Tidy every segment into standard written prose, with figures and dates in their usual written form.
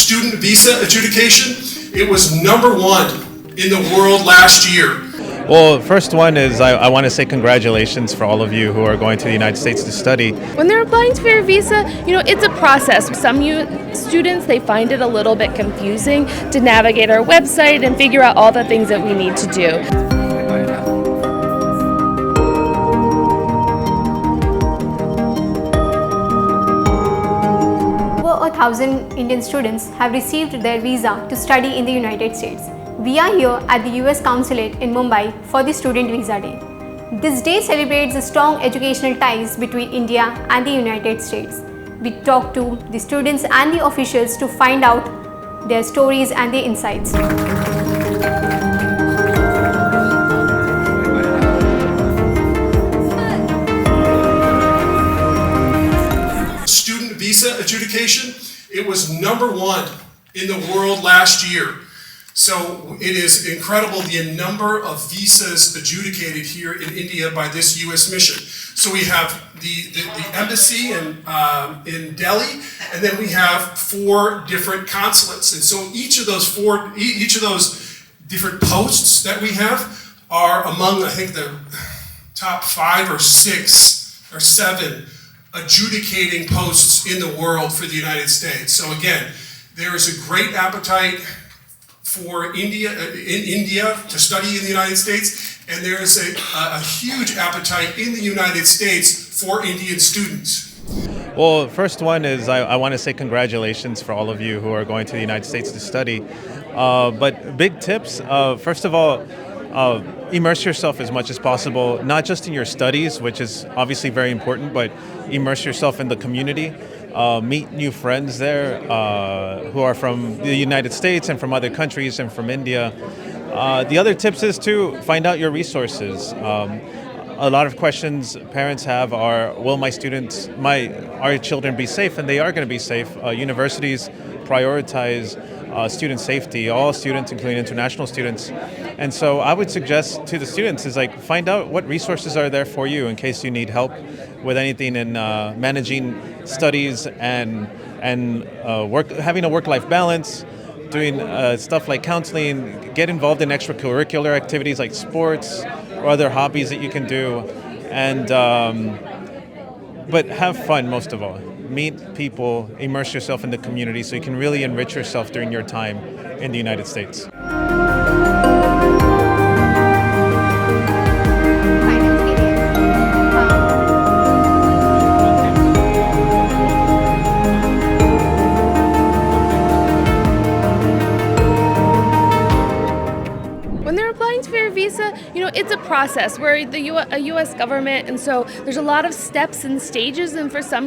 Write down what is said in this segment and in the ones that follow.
student visa adjudication. It was #1 in the world last year. Well, first one is I want to say congratulations for all of you who are going to the United States to study. When they're applying for your visa, it's a process. Some students, they find it a little bit confusing to navigate our website and figure out all the things that we need to do. Over 1,000 Indian students have received their visa to study in the United States. We are here at the US Consulate in Mumbai for the Student Visa Day. This day celebrates the strong educational ties between India and the United States. We talk to the students and the officials to find out their stories and their insights. Student visa adjudication, it was #1 in the world last year. So it is incredible the number of visas adjudicated here in India by this U.S. mission. So we have the embassy in Delhi, and then we have 4 different consulates. And so each of those different posts that we have are among, I think, the top 5 or 6 or 7 adjudicating posts in the world for the United States. So again, there is a great appetite for India to study in the United States, and there is a huge appetite in the United States for Indian students. Well, first one is I want to say congratulations for all of you who are going to the United States to study. But big tips, first of all, immerse yourself as much as possible, not just in your studies, which is obviously very important, but immerse yourself in the community. Meet new friends there who are from the United States and from other countries and from India. The other tips is to find out your resources. A lot of questions parents have are, will our children be safe? And they are going to be safe. Universities prioritize student safety, all students, including international students. And so I would suggest to the students is find out what resources are there for you in case you need help with anything in managing studies and having a work-life balance, doing stuff like counseling, get involved in extracurricular activities like sports or other hobbies that you can do, and but have fun most of all. Meet people, immerse yourself in the community so you can really enrich yourself during your time in the United States. When they're applying for your visa, it's a process. We're the U.S. government, and so there's a lot of steps and stages, and for some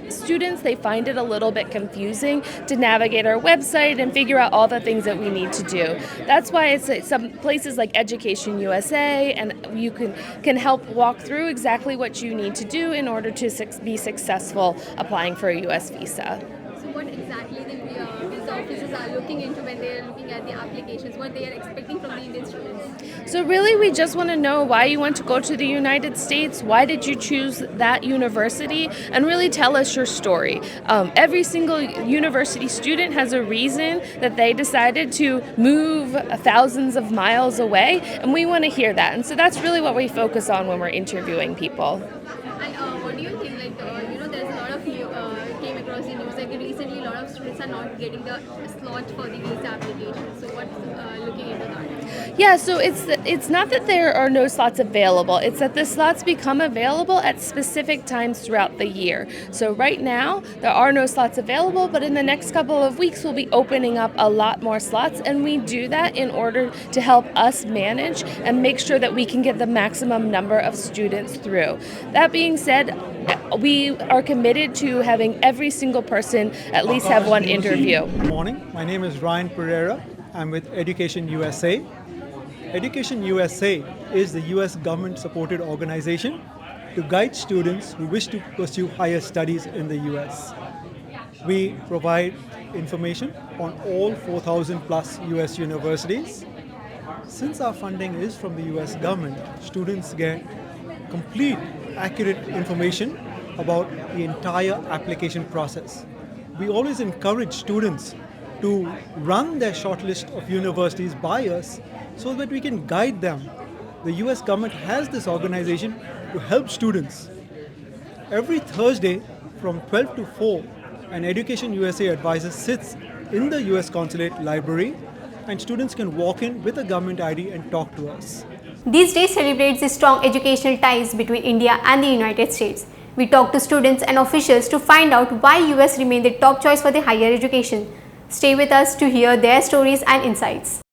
students, they find it a little bit confusing to navigate our website and figure out all the things that we need to do. That's why it's some places like Education USA, and you can help walk through exactly what you need to do in order to be successful applying for a U.S. visa. So what exactly the visa officers are looking into when they are looking at the applications, what they are expecting from the Indian students? So really, we just want to know why you want to go to the United States, why did you choose that university, and really tell us your story. Every single university student has a reason that they decided to move thousands of miles away, and we want to hear that. And so that's really what we focus on when we're interviewing people. And what do you think, there's a lot of came across the news, recently a lot of students are not getting the slot for the visa application. So what's looking into that? Yeah, so it's not that there are no slots available, it's that the slots become available at specific times throughout the year. So right now, there are no slots available, but in the next couple of weeks, we'll be opening up a lot more slots, and we do that in order to help us manage and make sure that we can get the maximum number of students through. That being said, we are committed to having every single person at least have one interview. Good morning. My name is Ryan Pereira. I'm with Education USA. Education USA is the US government-supported organization to guide students who wish to pursue higher studies in the US. We provide information on all 4,000 plus US universities. Since our funding is from the US government, students get complete, accurate information about the entire application process. We always encourage students to run their shortlist of universities by us so that we can guide them. The US government has this organization to help students. Every Thursday from 12 to 4, an Education USA advisor sits in the US Consulate library and students can walk in with a government ID and talk to us. These days celebrates the strong educational ties between India and the United States. We talk to students and officials to find out why US remain the top choice for the higher education. Stay with us to hear their stories and insights.